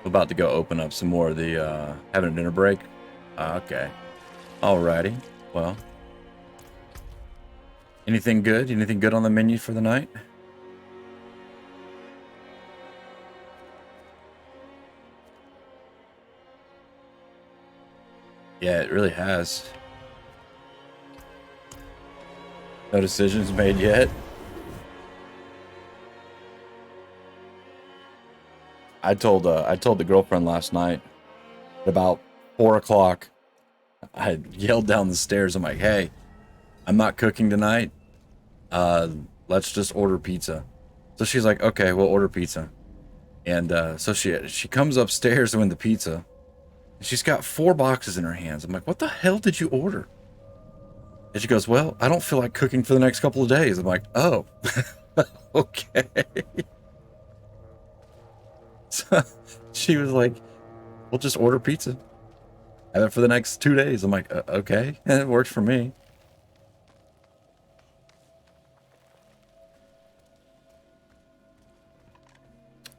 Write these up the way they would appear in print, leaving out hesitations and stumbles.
I'm about to go open up some more of the having a dinner break. Okay. Alrighty. Well, anything good? Anything good on the menu for the night? Yeah, it really has. No decisions made yet. I told the girlfriend last night at about 4 o'clock. I yelled down the stairs. I'm like, "Hey, I'm not cooking tonight. Uh, let's just order pizza." So she's like, "Okay, we'll order pizza." And so she comes upstairs with the pizza. She's got 4 boxes in her hands. I'm like, "What the hell did you order?" And she goes, "Well, I don't feel like cooking for the next couple of days." I'm like, "Oh, okay." So she was like, "We'll just order pizza. Have it for the next 2 days." I'm like, "Okay, it works for me."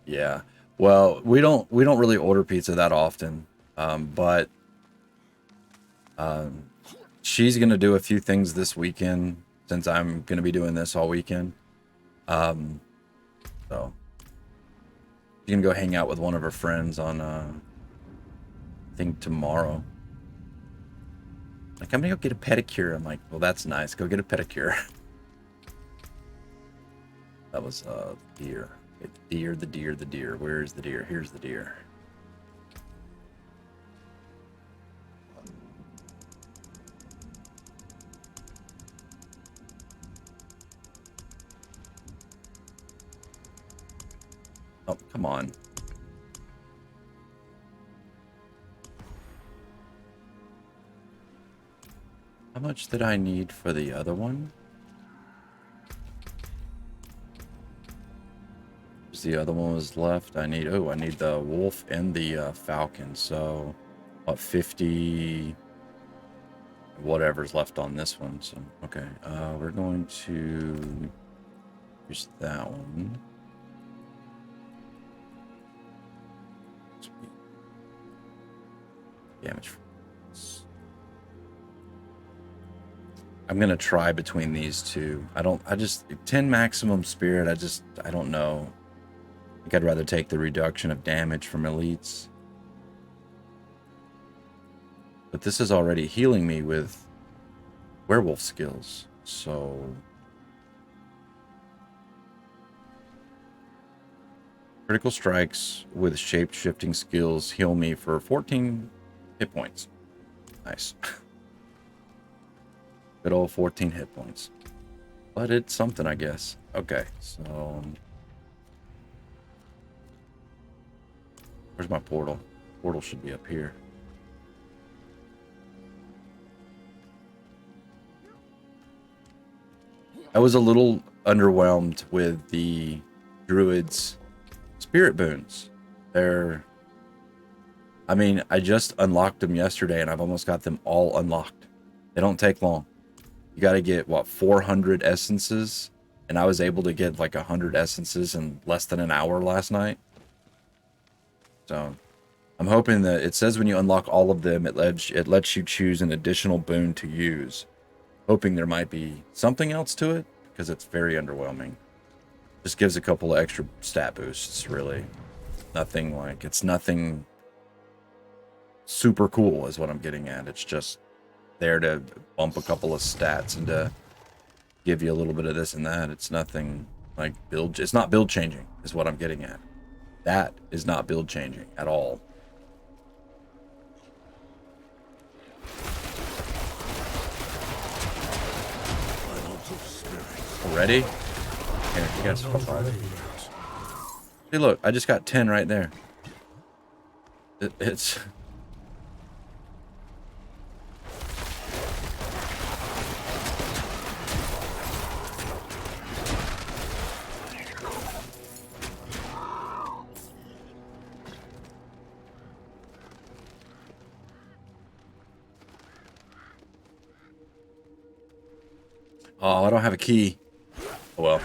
Yeah. Well, we don't really order pizza that often, but um, she's gonna do a few things this weekend since I'm gonna be doing this all weekend. Um, so she's gonna go hang out with one of her friends on I think tomorrow. Like, I'm gonna go get a pedicure. I'm like, well, that's nice. Go get a pedicure. That was deer. Okay, deer, the deer, the deer. Where is the deer? Here's the deer. Oh, come on. How much did I need for the other one? The other one was left. I need the wolf and the falcon. So what, 50 whatever's left on this one. So okay, we're going to use that one. Sweet. Damage. I'm gonna try between these two. I just 10 maximum spirit. I don't know. I think I'd rather take the reduction of damage from elites. But this is already healing me with werewolf skills. So critical strikes with shape-shifting skills heal me for 14 hit points. Nice. Good old 14 hit points. But it's something, I guess. Okay, so where's my portal? Portal should be up here. I was a little underwhelmed with the druid's spirit boons. I mean, I just unlocked them yesterday and I've almost got them all unlocked. They don't take long. You got to get, what, 400 essences? And I was able to get like 100 essences in less than an hour last night. So I'm hoping that it says when you unlock all of them, it lets you choose an additional boon to use. Hoping there might be something else to it, because it's very underwhelming. Just gives a couple of extra stat boosts, really. It's nothing super cool is what I'm getting at. It's just there to bump a couple of stats and to give you a little bit of this and that. It's nothing like it's not build changing is what I'm getting at. That is not build changing at all. Already? Here, you guys come by. Hey, look, I just got 10 right there. It's... Oh, I don't have a key. Oh, well.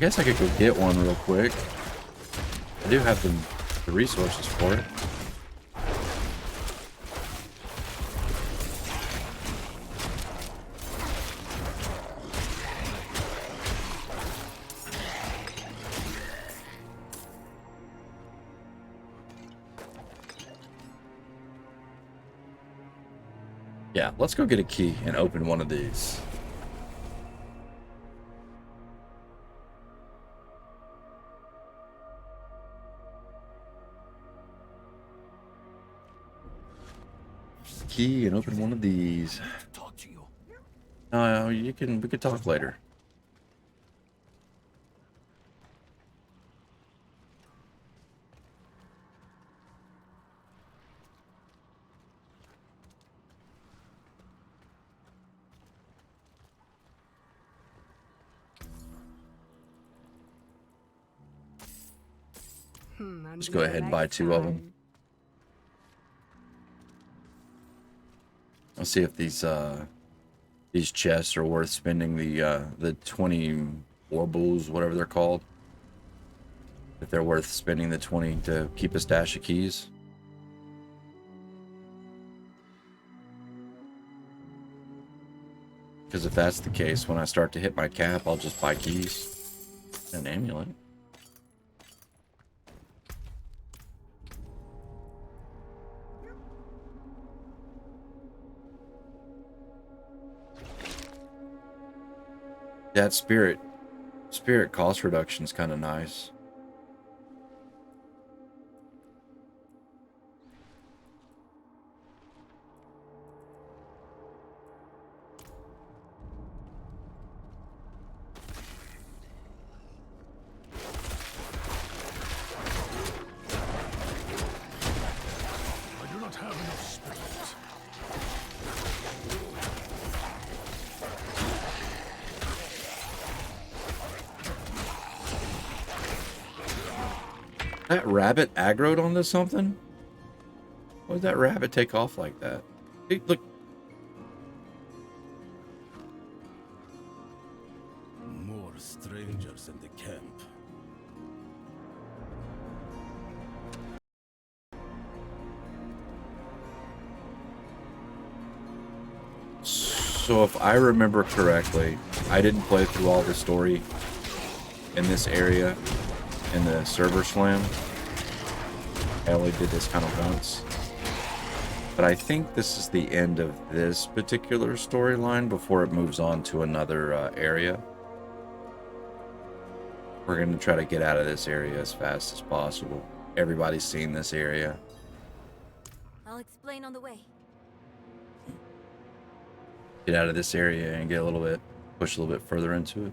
guess I could go get one real quick. I do have the resources for it. Yeah, let's go get a key and open one of these. Key and open one of these. Talk to you. No, we could talk later. Just go ahead and buy 2 of them. Let's see if these chests are worth spending the 20 warbles, whatever they're called. If they're worth spending the 20 to keep a stash of keys. Because if that's the case, when I start to hit my cap, I'll just buy keys and an amulet. That spirit cost reduction is kind of nice. I do not have enough spirit. That rabbit aggroed onto something? Why did that rabbit take off like that? Hey, look. More strangers in the camp. So if I remember correctly, I didn't play through all the story in this area in the server slam. I only did this kind of once. But I think this is the end of this particular storyline before it moves on to another area. We're going to try to get out of this area as fast as possible. Everybody's seen this area. I'll explain on the way. Get out of this area and get a little bit, push a little bit further into it.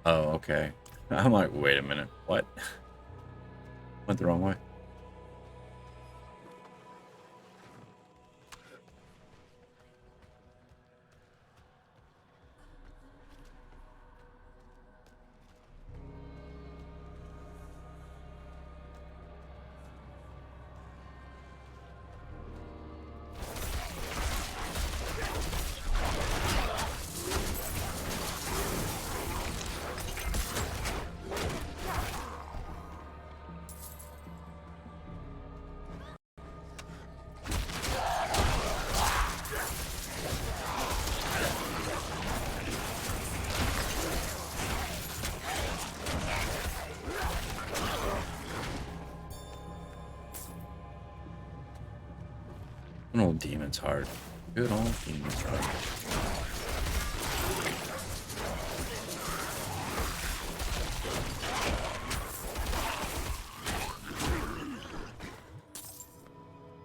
Oh, okay. I'm like, wait a minute, what? Went the wrong way. Good old Demon's Heart. Good old Demon's Heart.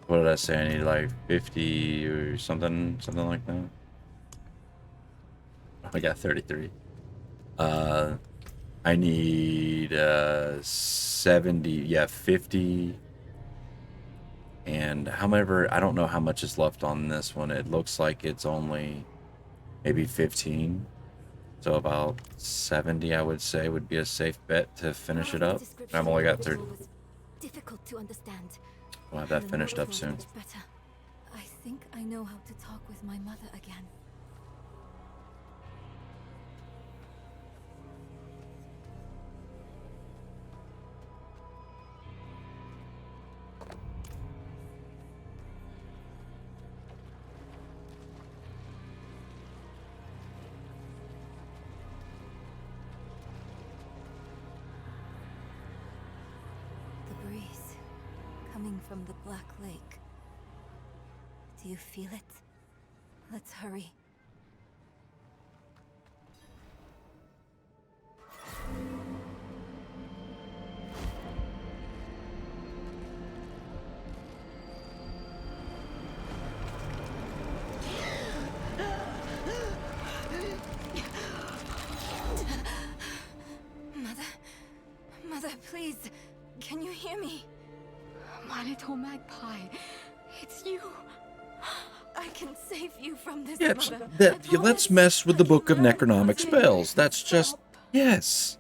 What did I say? I need like 50 or something like that. I got 33. I need 70, yeah, 50. And however, I don't know how much is left on this one. It looks like it's only maybe 15. So about 70, I would say, would be a safe bet to finish it up. And I've only got 30. Difficult to understand. We'll have that finished up soon. Better. I think I know how to talk with my mother again. The breeze coming from the Black Lake. Do you feel it? Let's hurry. Mother, please, can you hear me? My little magpie, it's you. I can save you from this, Yeah, Mother. let's mess with the Book of Necronomic Spells. That's just, yes.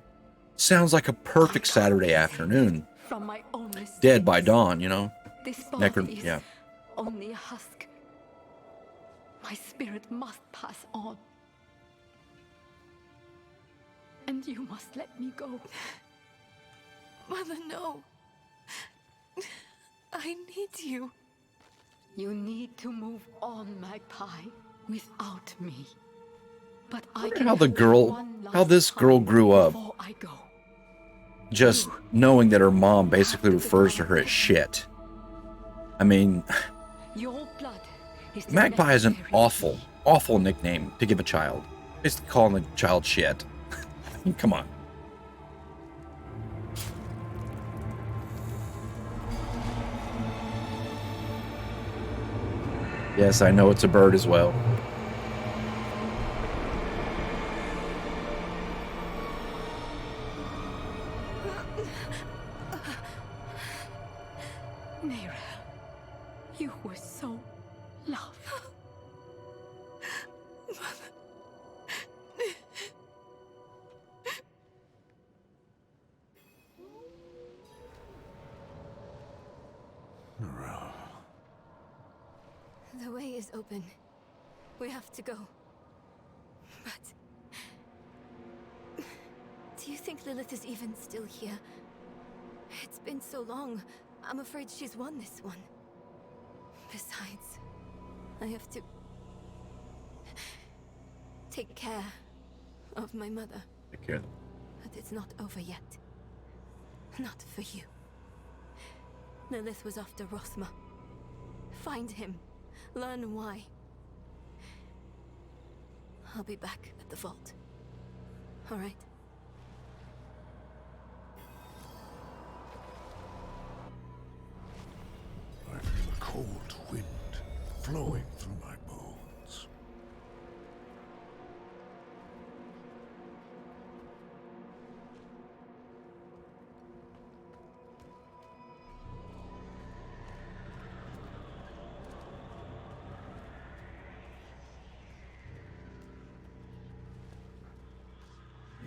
Sounds like a perfect Saturday afternoon. From my own mistakes. Dead by dawn, you know? This body is Yeah. only a husk. My spirit must pass on. And you must let me go. Mother, no. I need you. You need to move on, Magpie, without me. But I Wonder can how the help girl- one how last this girl time grew up. before I go. Just knowing that her mom basically refers to her as shit. I mean, Your blood is the Magpie is an necessary awful, key. awful nickname to give a child. Basically calling a child shit. I mean, come on. Yes, I know it's a bird as well. Neyrelle, you were so loved. The way is open. We have to go. But... do you think Lilith is even still here? It's been so long. I'm afraid she's won this one. Besides, I have to... take care of my mother. Take care. But it's not over yet. Not for you. Lilith was after Rosma. Find him. Learn why. I'll be back at the vault. All right? I feel a cold wind flowing through my bones.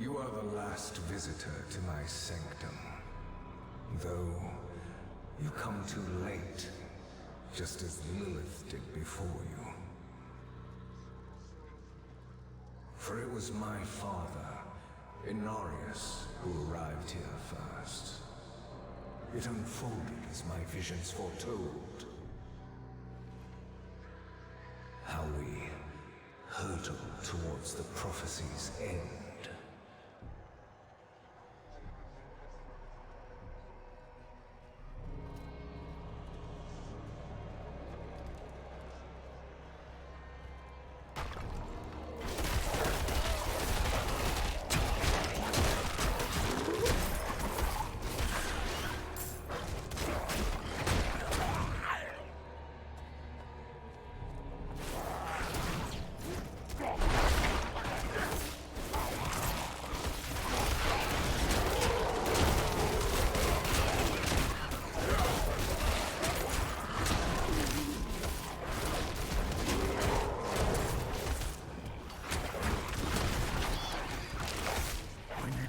You are the last visitor to my sanctum. Though, you come too late, just as Lilith did before you. For it was my father, Inarius, who arrived here first. It unfolded as my visions foretold. How we hurtle towards the prophecy's end.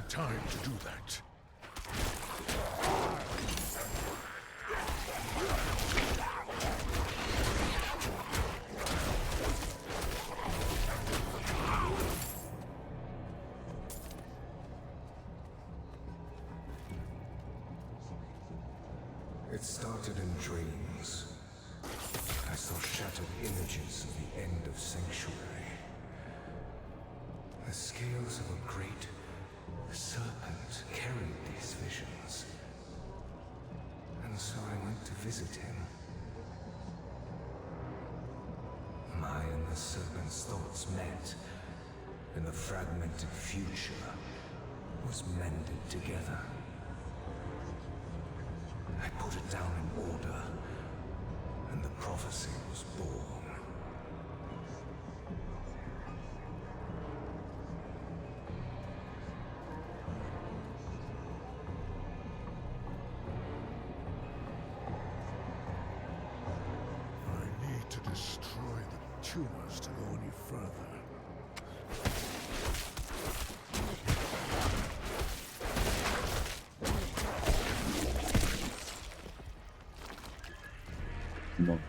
time to do that. It started in dreams. I saw shattered images of the end of Sanctuary. The scales of a great serpent carried these visions. And so I went to visit him. My and the serpent's thoughts met, and the fragmented future was mended together. I put it down in order, and the prophecy was born. I need to destroy the tumors to go any further. No.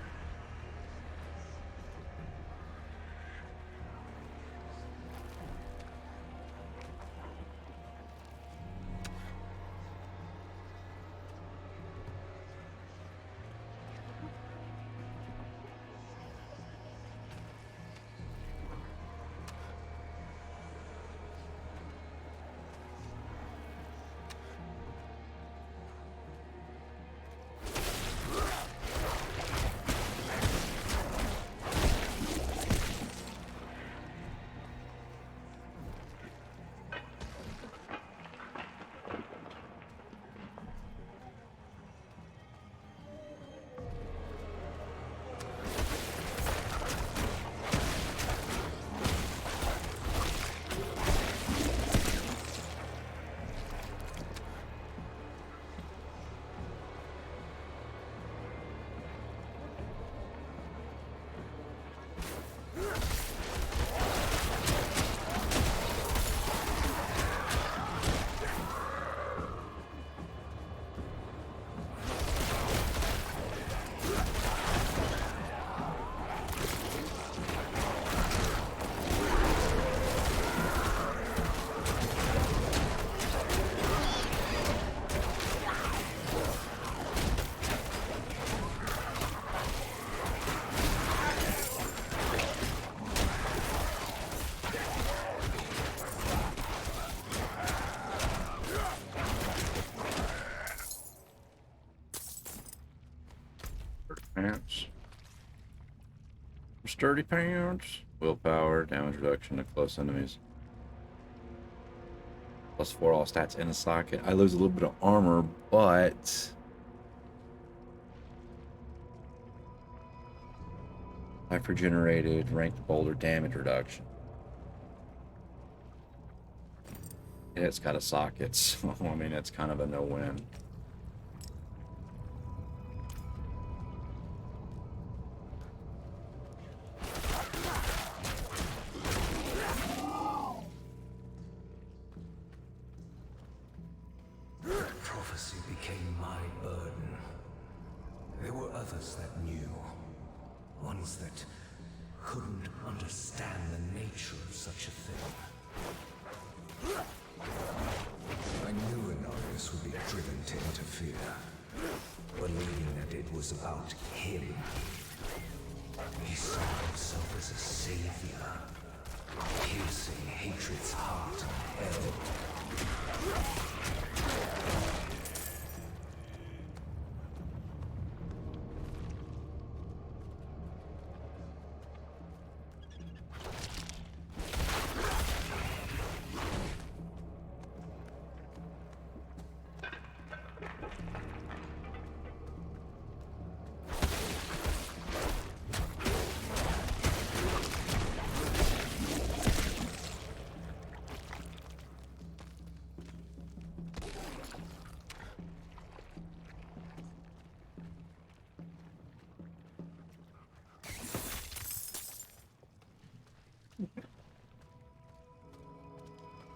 Pants. Sturdy pants. Willpower, damage reduction to close enemies. +4 all stats in a socket. I lose a little bit of armor, but life regenerated, ranked boulder, damage reduction. Yeah, it's got a socket, so I mean it's kind of a no-win. Prophecy became my burden. There were others that knew. Ones that couldn't understand the nature of such a thing. I knew Inarius would be driven to interfere, believing that it was about him. He saw himself as a savior, piercing hatred's heart and hell.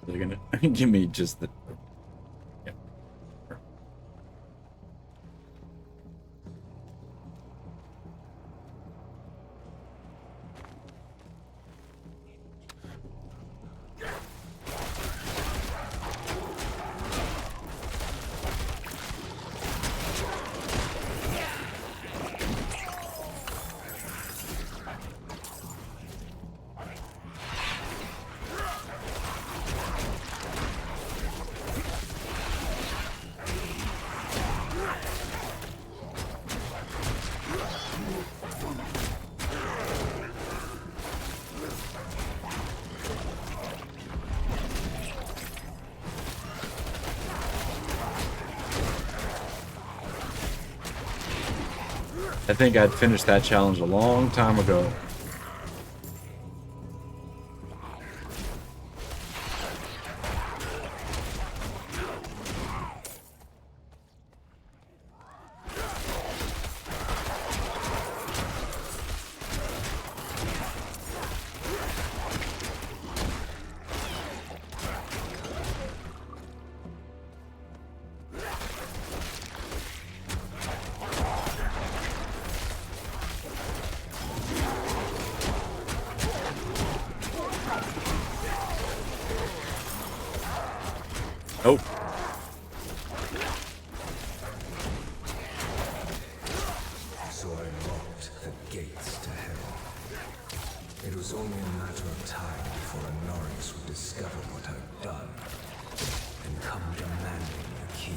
They're gonna give me just the. Yeah. I think I'd finished that challenge a long time ago. Nope. So I locked the gates to hell. It was only a matter of time before Anarius would discover what I'd done and come demanding the key.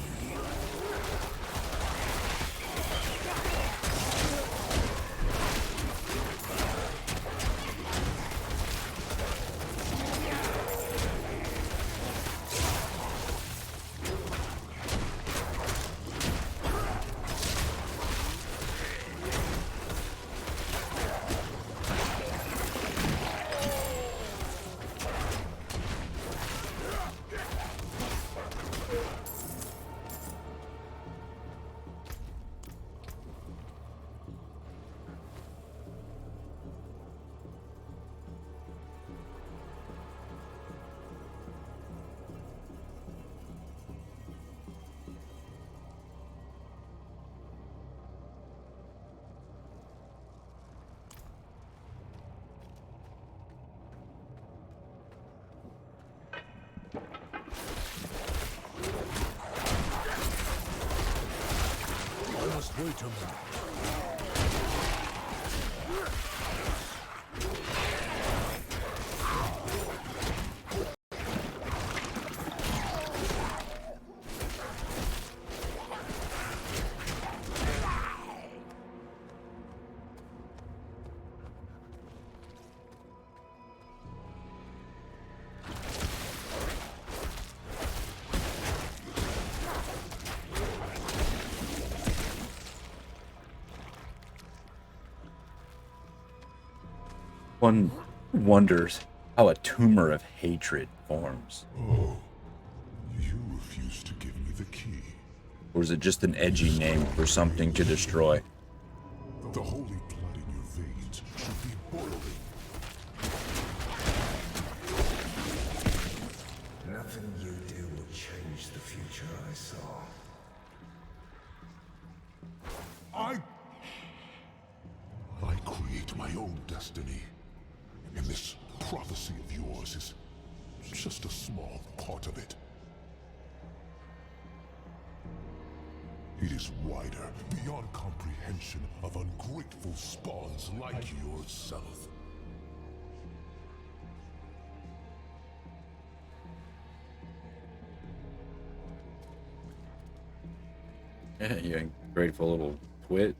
I must wait a minute. One wonders how a tumor of hatred forms. Oh, you refuse to give me the key. Or is it just an edgy name for something to destroy? The holy blood in your veins should be boiling. Nothing you do will change the future I saw. I create my own destiny. And this prophecy of yours is just a small part of it. It is wider, beyond comprehension of ungrateful spawns like yourself. Yeah, you ungrateful little twit.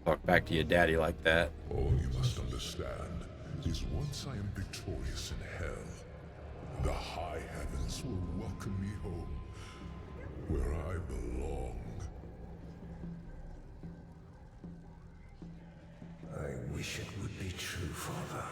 Talk back to your daddy like that. All you must understand is once I am victorious in hell, the high heavens will welcome me home, where I belong. I wish it would be true, Father.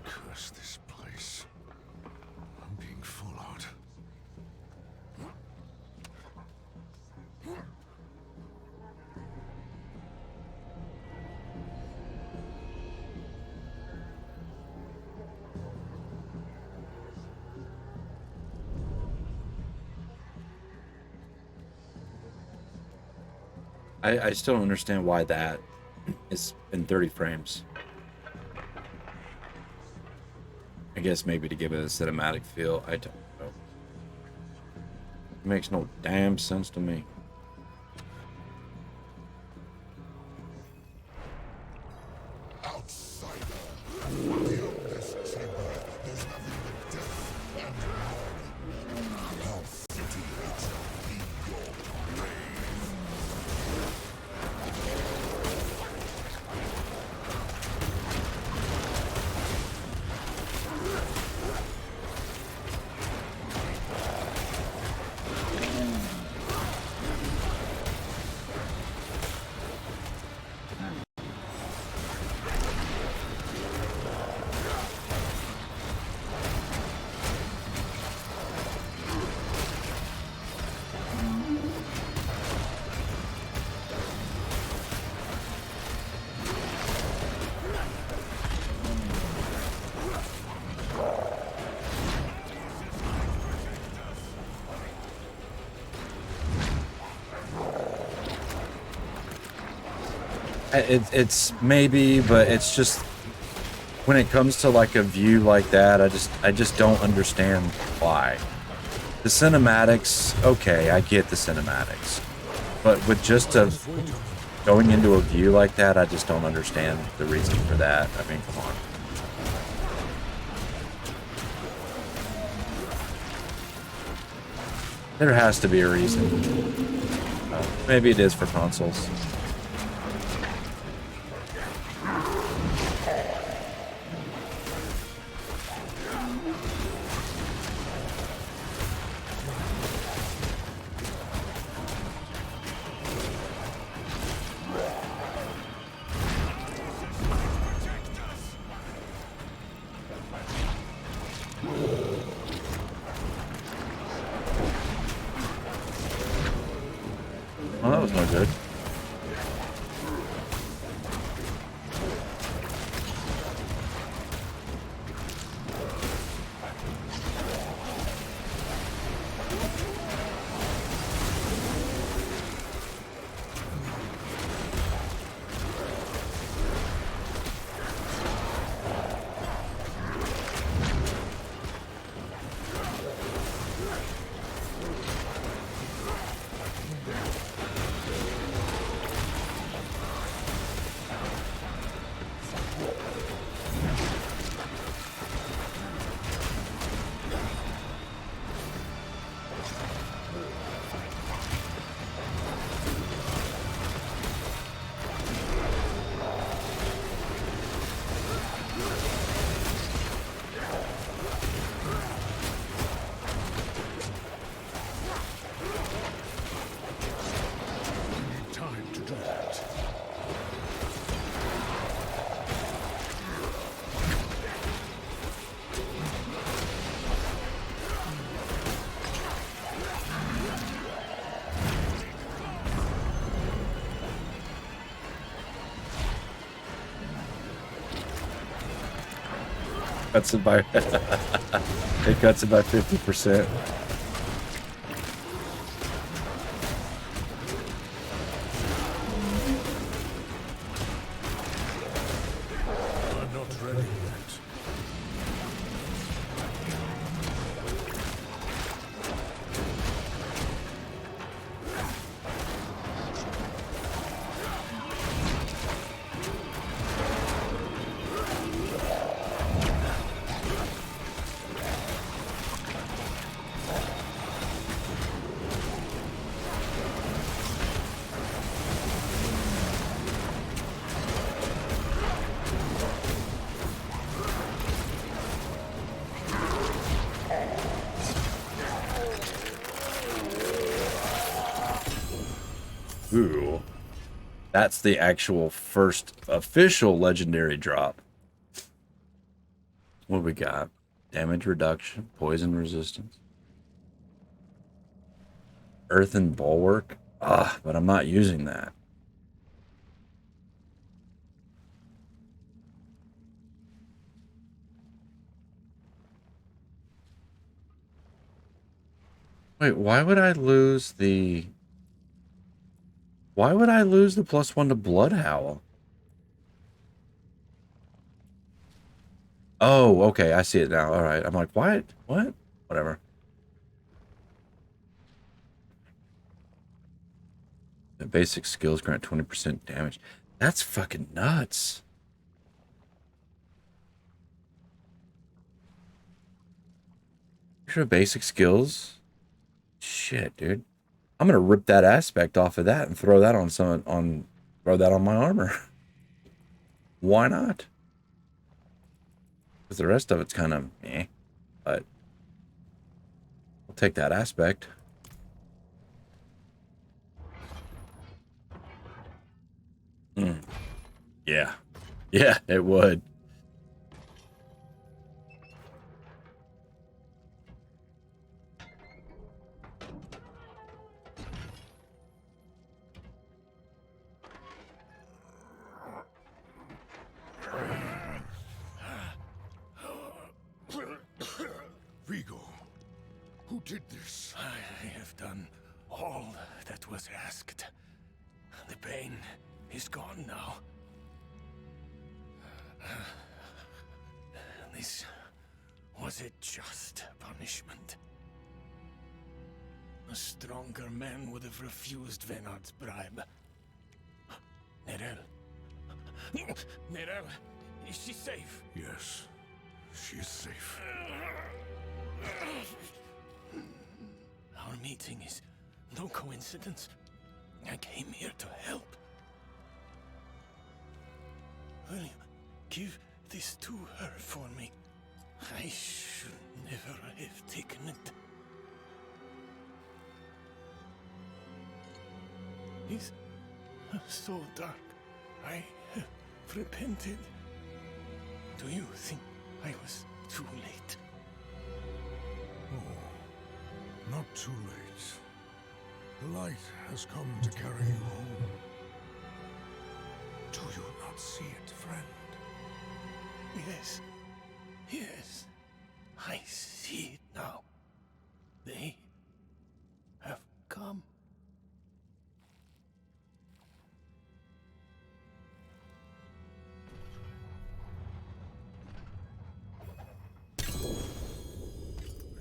Curse this place. I'm being followed. I still don't understand why that is in 30 frames. I guess maybe to give it a cinematic feel. I don't know. It makes no damn sense to me. It's maybe, but it's just when it comes to like a view like that, I just don't understand why. The cinematics, okay, I get the cinematics, but with just a going into a view like that, I just don't understand the reason for that. I mean, come on. There has to be a reason. Maybe it is for consoles. Well, that was no good. Time to do that. Cuts it by it cuts it by 50%. I'm not ready yet. Ooh. That's the actual first official legendary drop. What we got? Damage reduction, poison resistance, earthen bulwark. Ah, but I'm not using that. Wait, why would I lose the... Why would I lose the +1 to Blood Howl? Oh, okay, I see it now. All right. I'm like, what? What? Whatever. The basic skills grant 20% damage. That's fucking nuts. Extra basic skills? Shit, dude. I'm gonna rip that aspect off of that and throw that on throw that on my armor. Why not? Because the rest of it's kind of eh, but I'll take that aspect. Yeah. Yeah, it would. Vigo, who did this? I have done all that was asked. The pain is gone now. This was a just punishment. A stronger man would have refused Venard's bribe. Nerel. Nerel, is she safe? Yes, she's safe. Our meeting is no coincidence. I came here to help. Will you give this to her for me? I should never have taken it. It's so dark. I have repented. Do you think I was too late? Oh, not too late. The light has come to carry you home. Do you not see it, friend? Yes. Yes. I see it now. They have come.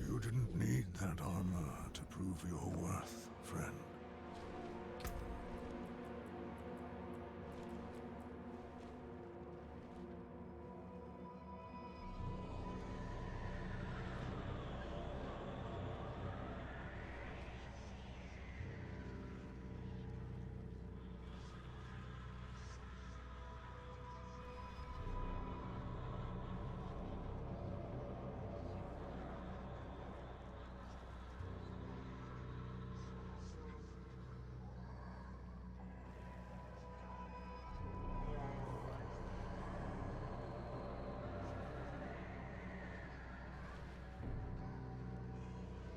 You didn't need that armor to prove your worth, friend.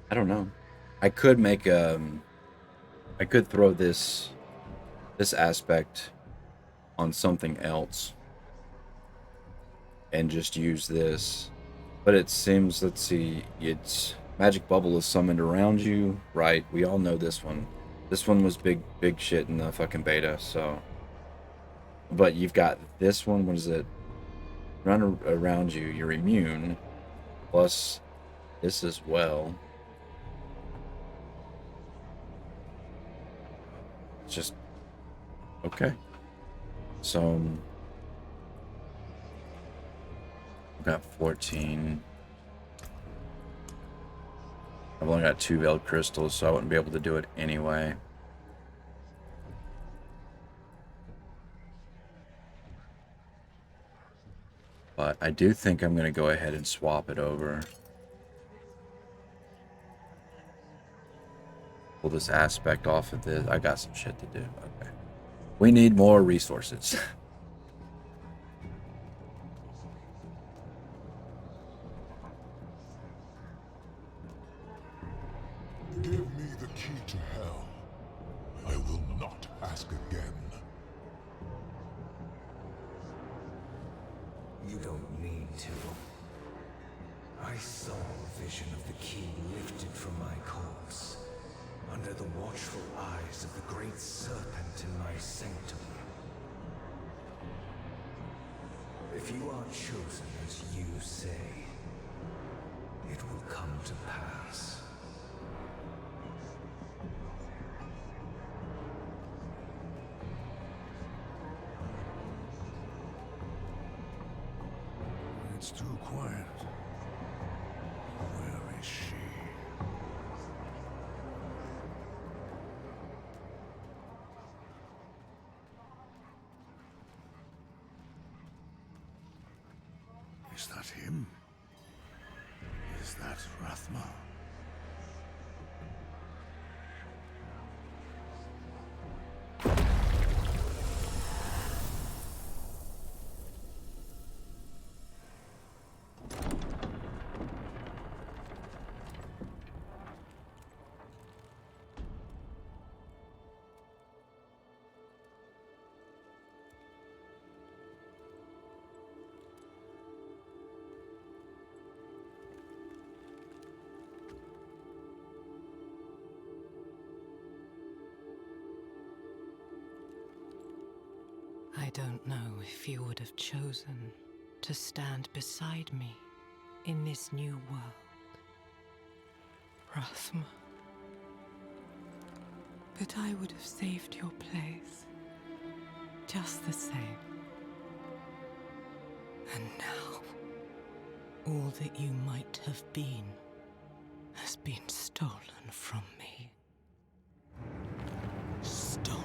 I don't know. I could make I could throw this aspect on something else and just use this. But it seems, let's see, it's magic bubble is summoned around you, right? We all know this one. This one was big shit in the fucking beta, so. But you've got this one, what is it? Run around you, you're immune. Plus this as well. It's just okay. So I've got 14. I've only got 2 veiled crystals, so I wouldn't be able to do it anyway. But I do think I'm going to go ahead and swap it over. Pull this aspect off of this. I got some shit to do. Okay. We need more resources. Give me the key to hell. I will not ask again. You don't need to. I saw a vision of the key lifted from my corpse, under the watchful eyes of the great serpent in my sanctum. If you are chosen as you say, it will come to pass. It's too quiet. Where is she? Is that him? Is that Rathma? I don't know if you would have chosen to stand beside me in this new world, Rathma. But I would have saved your place, just the same. And now, all that you might have been has been stolen from me. Stolen.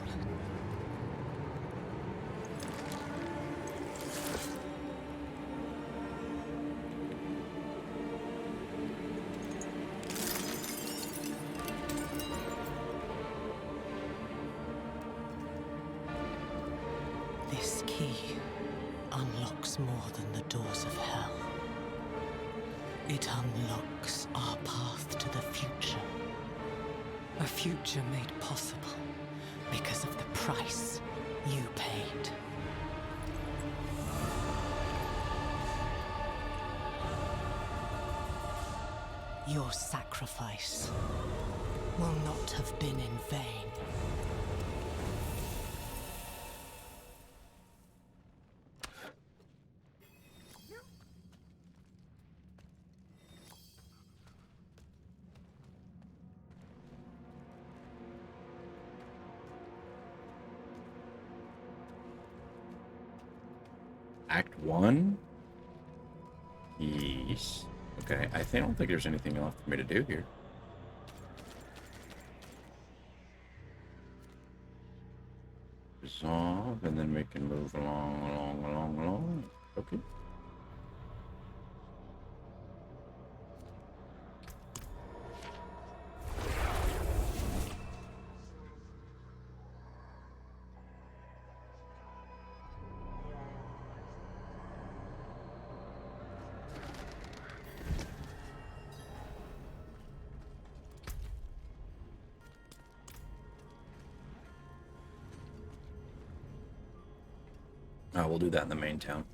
This key unlocks more than the doors of hell. It unlocks our path to the future. A future made possible because of the price you paid. Your sacrifice will not have been in vain. Act 1? Yes. Okay, I don't think there's anything left for me to do here. Resolve, and then we can move along. Okay. We'll do that in the main town.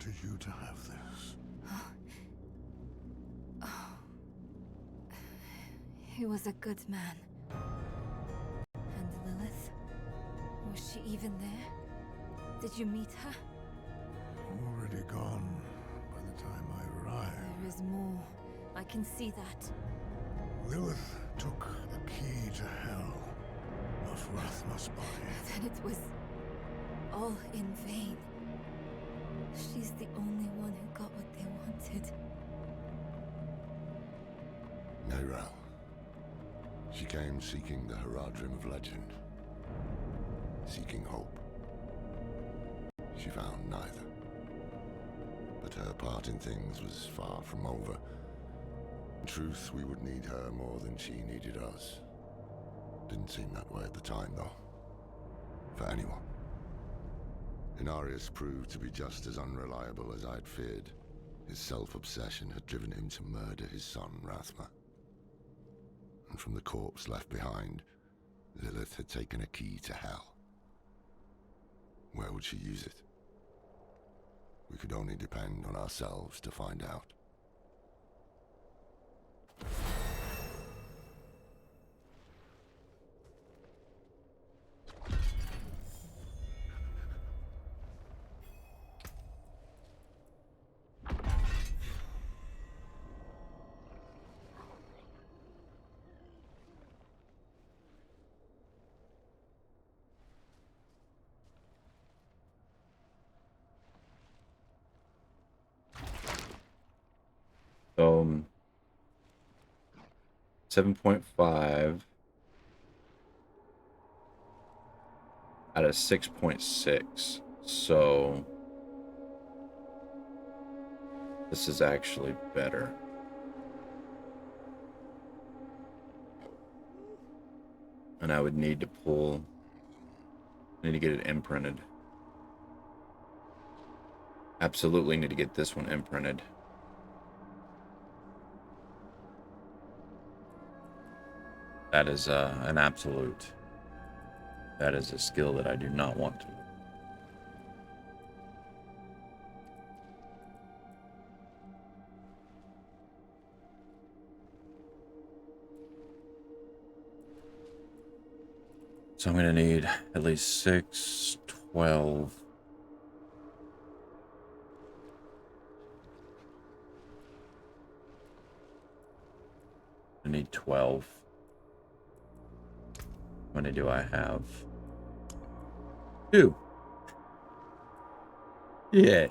wanted you to have this. He was a good man. And Lilith? Was she even there? Did you meet her? Already gone by the time I arrived. There is more. I can see that. Lilith took the key to hell, not Rathma's body. Then it was all in vain. She's the only one who got what they wanted. Neyrelle. She came seeking the Haradrim of legend. Seeking hope. She found neither. But her part in things was far from over. In truth, we would need her more than she needed us. Didn't seem that way at the time, though. For anyone. Inarius proved to be just as unreliable as I'd feared. His self-obsession had driven him to murder his son, Rathma. And from the corpse left behind, Lilith had taken a key to hell. Where would she use it? We could only depend on ourselves to find out. So 7.5 out of 6.6. So this is actually better. And I would need to need to get it imprinted. Absolutely need to get this one imprinted. That is an absolute. That is a skill that I do not want to. So I'm going to need at least 6, 12. I need 12. How many do I have? 2. Yay.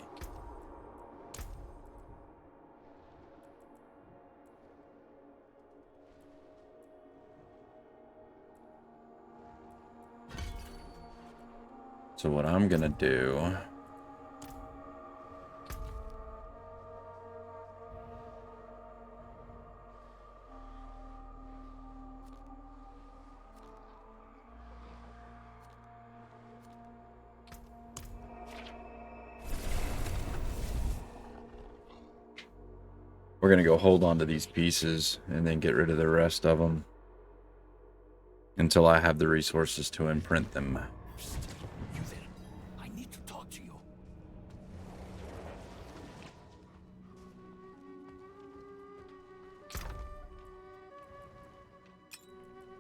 So what I'm gonna do we're gonna go hold on to these pieces and then get rid of the rest of them until I have the resources to imprint them. You there? I need to talk to you.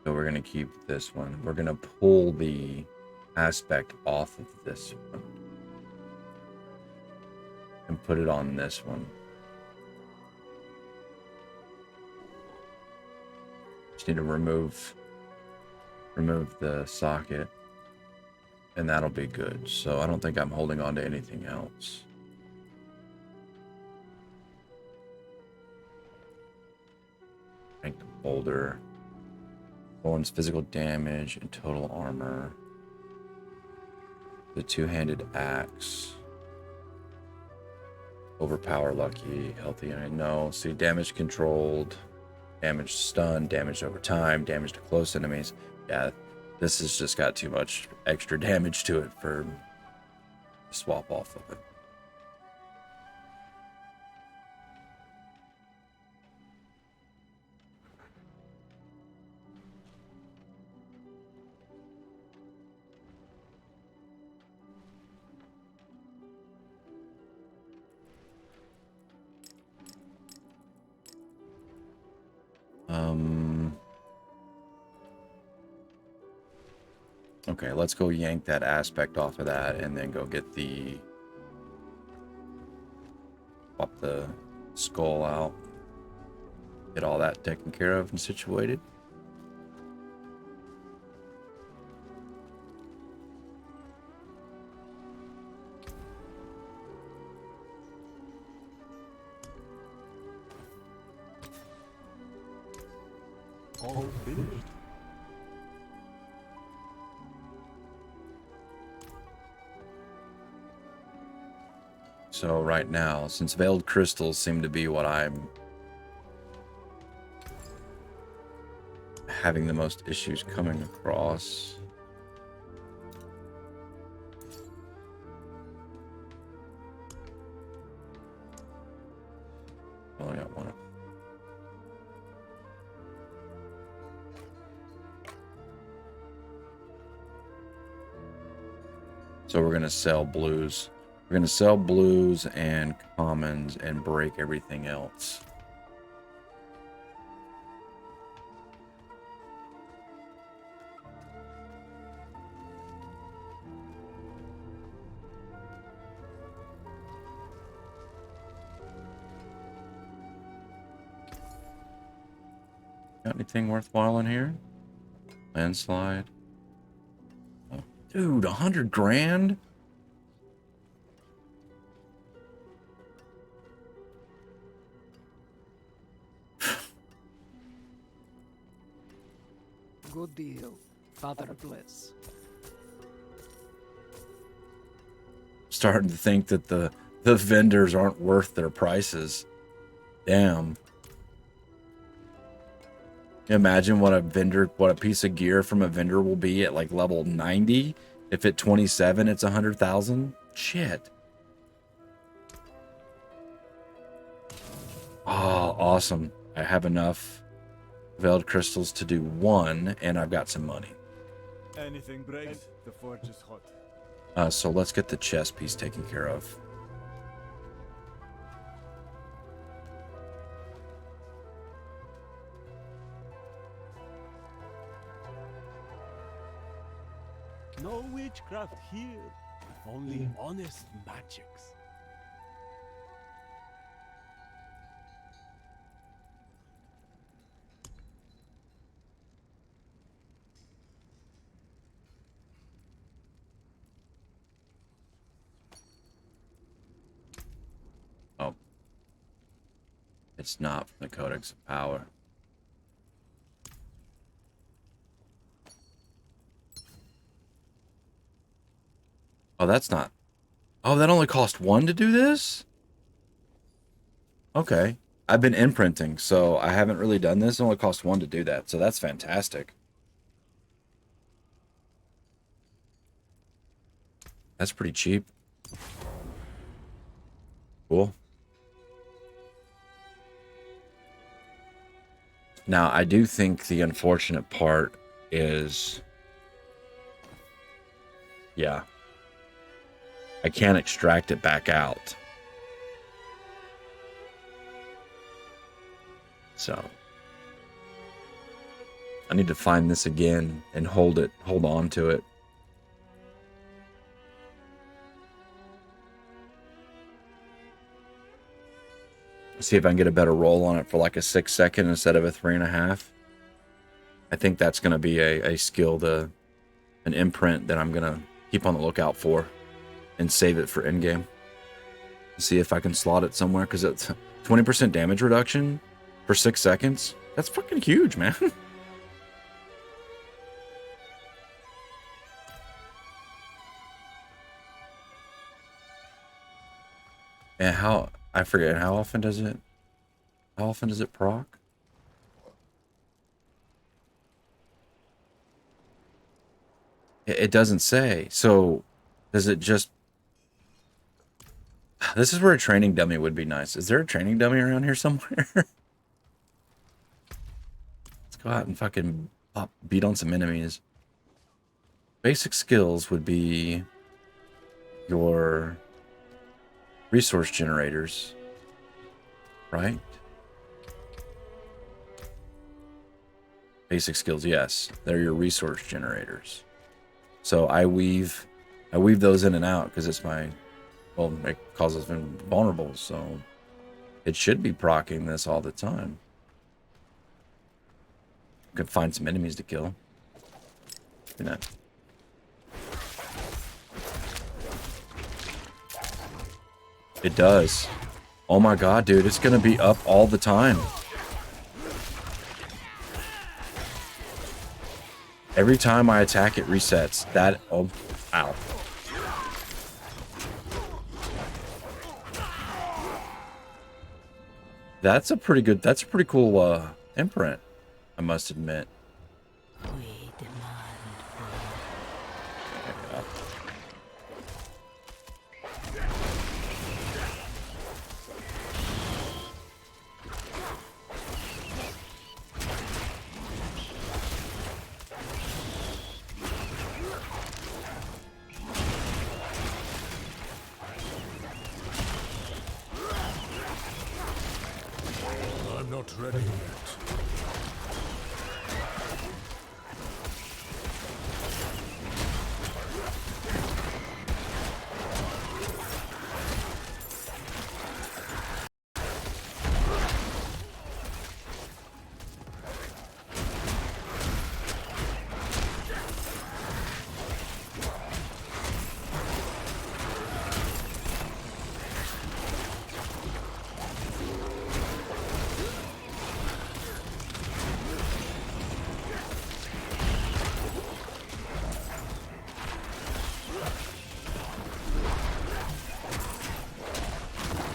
So we're gonna keep this one. We're gonna pull the aspect off of this one and put it on this one. Just need to remove the socket and that'll be good. So I don't think I'm holding on to anything else. Rank the boulder. Thorn's physical damage and total armor. The two-handed axe. Overpower lucky, healthy, I know. See, damage controlled, damage stunned, damage over time, damage to close enemies. Yeah, this has just got too much extra damage to it for swap off of it. Okay, let's go yank that aspect off of that and then go get the... Pop the skull out. Get all that taken care of and situated. All finished. So right now, since veiled crystals seem to be what I'm having the most issues coming across. Oh, I got one. So we're going to sell blues. We're going to sell blues and commons and break everything else. Got anything worthwhile in here? Landslide. Oh, dude, 100 grand? Good deal. Father bless. Starting to think that the vendors aren't worth their prices. Damn. Imagine what a piece of gear from a vendor will be at like level 90. If at 27 it's 100,000. Shit. Oh, awesome. I have enough veiled crystals to do one, and I've got some money. Anything breaks, the forge is hot. So let's get the chest piece taken care of. No witchcraft here, only honest magics. Oh. It's not from the Codex of Power. Oh, that's not... Oh, that only cost one to do this? Okay. I've been imprinting, so I haven't really done this. It only cost one to do that, so that's fantastic. That's pretty cheap. Cool. Now, I do think the unfortunate part is... Yeah. I can't extract it back out. So I need to find this again and hold on to it. See if I can get a better roll on it for like a 6 second instead of a 3.5. I think that's going to be a skill, an imprint that I'm going to keep on the lookout for and save it for endgame. See if I can slot it somewhere, because it's 20% damage reduction for 6 seconds. That's fucking huge, man. And I forget, how often does it proc? It doesn't say. So does it just... This is where a training dummy would be nice. Is there a training dummy around here somewhere? Let's go out and fucking beat on some enemies. Basic skills would be your resource generators, right? Basic skills, yes. They're your resource generators. So I weave those in and out because it's my, well, it causes them vulnerable, so it should be proccing this all the time. Could find some enemies to kill. You know. It does. Oh my god, dude, it's gonna be up all the time. Every time I attack, it resets. That, oh, ow. That's a pretty cool imprint, I must admit. We demand more. I'm not ready yet.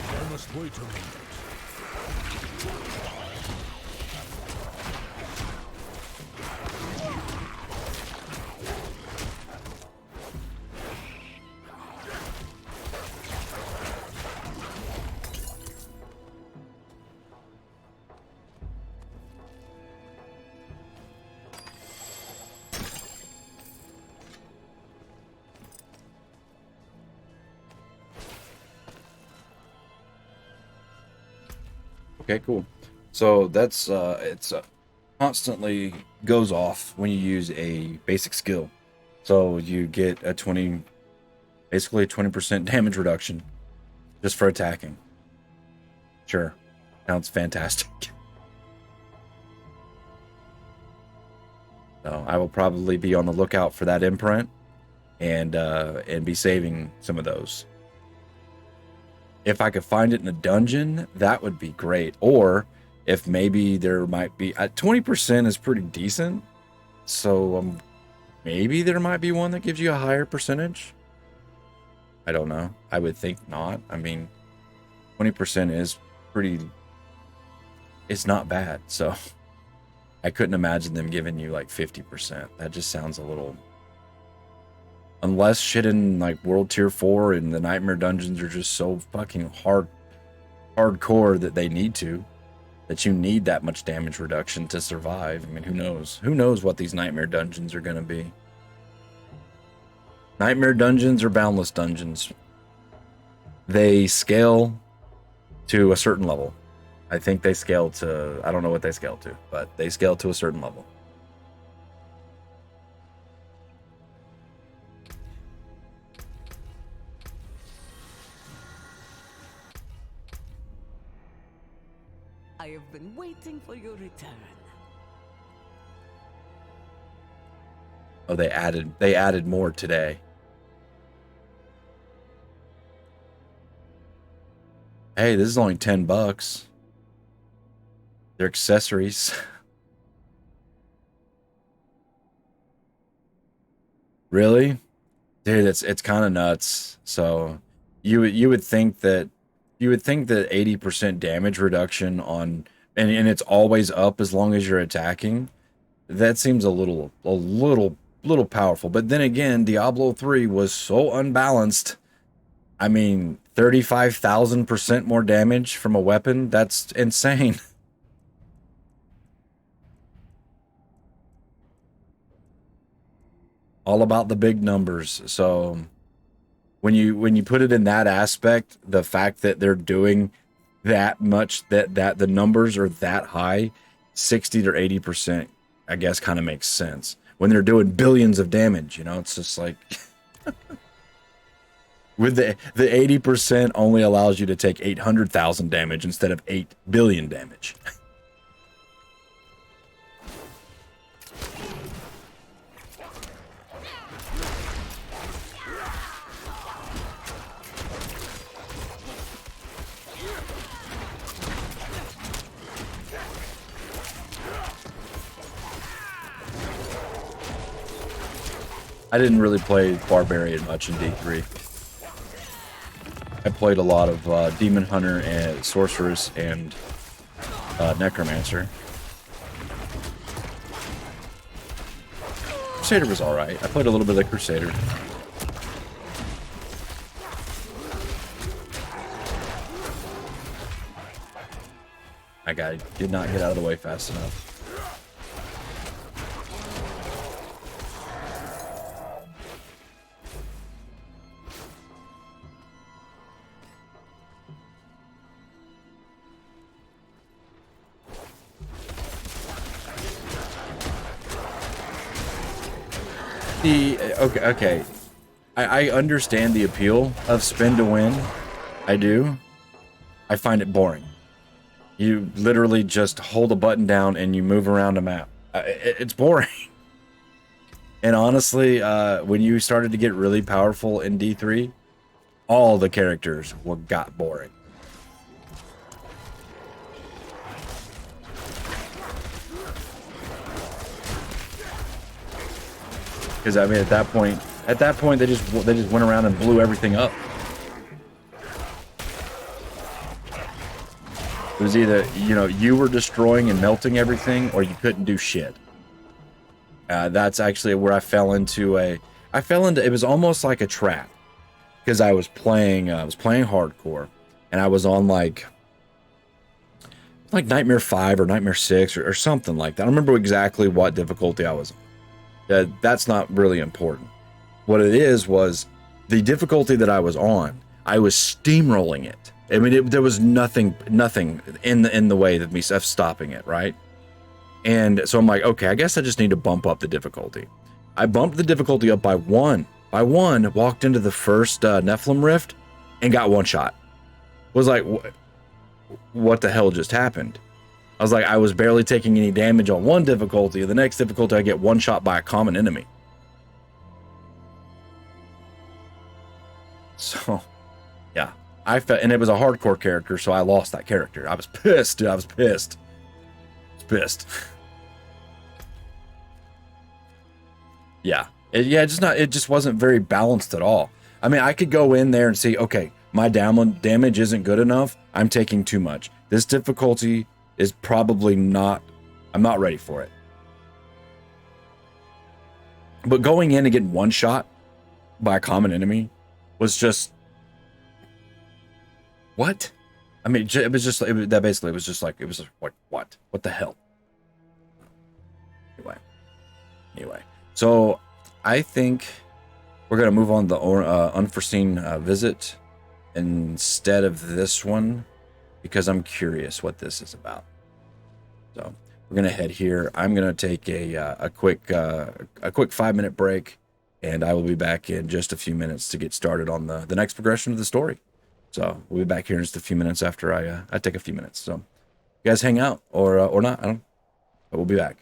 I must wait a minute. Okay, cool. So that's it's constantly goes off when you use a basic skill. So you get a basically a 20% damage reduction just for attacking. Sure, sounds fantastic. So I will probably be on the lookout for that imprint and be saving some of those. If I could find it in a dungeon, that would be great. Or if maybe there might be, 20% is pretty decent. So maybe there might be one that gives you a higher percentage. I don't know. I would think not. I mean, 20% is pretty, it's not bad. So I couldn't imagine them giving you like 50%. That just sounds a little, unless shit in like World Tier 4 and the Nightmare Dungeons are just so fucking hardcore that they need to, that you need that much damage reduction to survive. I mean, who knows? Who knows what these Nightmare Dungeons are going to be? Nightmare Dungeons or Boundless Dungeons, they scale to a certain level. I think they scale to, I don't know what they scale to, but they scale to a certain level. I have been waiting for your return. Oh, they added more today. Hey, this is only $10. They're accessories. Really? Dude, it's kind of nuts. So you would think that 80% damage reduction on and it's always up as long as you're attacking. That seems a little powerful. But then again, Diablo 3 was so unbalanced. I mean, 35,000% more damage from a weapon, that's insane. All about the big numbers. So when you put it in that aspect, the fact that they're doing that much, that the numbers are that high, 60 to 80% I guess kind of makes sense. When they're doing billions of damage, you know, it's just like with the 80% only allows you to take 800,000 damage instead of 8 billion damage. I didn't really play Barbarian much in D3. I played a lot of Demon Hunter and Sorceress and Necromancer. Crusader was alright. I played a little bit of Crusader. I did not get out of the way fast enough. Okay. I understand the appeal of spin to win. I do. I find it boring. You literally just hold a button down and you move around a map. It's boring. And honestly, when you started to get really powerful in D3, all the characters got boring. Because I mean, at that point, they just went around and blew everything up. It was either, you know, you were destroying and melting everything, or you couldn't do shit. That's actually where I fell into it was almost like a trap, because I was playing hardcore, and I was on like Nightmare 5 or Nightmare 6 or something like that. I don't remember exactly what difficulty I was on. That's not really important. What it was the difficulty that I was on. I was steamrolling it. I mean, there was nothing in the way of me stopping it, right? And so I'm like, okay, I guess I just need to bump up the difficulty. I bumped the difficulty up by one. Walked into the first Nephilim Rift and got one shot. Was like, what the hell just happened? I was like, I was barely taking any damage on one difficulty. The next difficulty, I get one shot by a common enemy. So, yeah. And it was a hardcore character, so I lost that character. I was pissed, dude. I was pissed. Yeah. It just wasn't very balanced at all. I mean, I could go in there and see, okay, my damage isn't good enough. I'm taking too much. This difficulty is probably not, I'm not ready for it. But going in and getting one shot by a common enemy was just, what? I mean, it was just like, what the hell? Anyway, so I think we're going to move on to the unforeseen visit instead of this one, because I'm curious what this is about. So we're going to head here. I'm going to take a quick 5-minute break, and I will be back in just a few minutes to get started on the next progression of the story. So we'll be back here in just a few minutes after I take a few minutes. So you guys hang out or not. But we'll be back.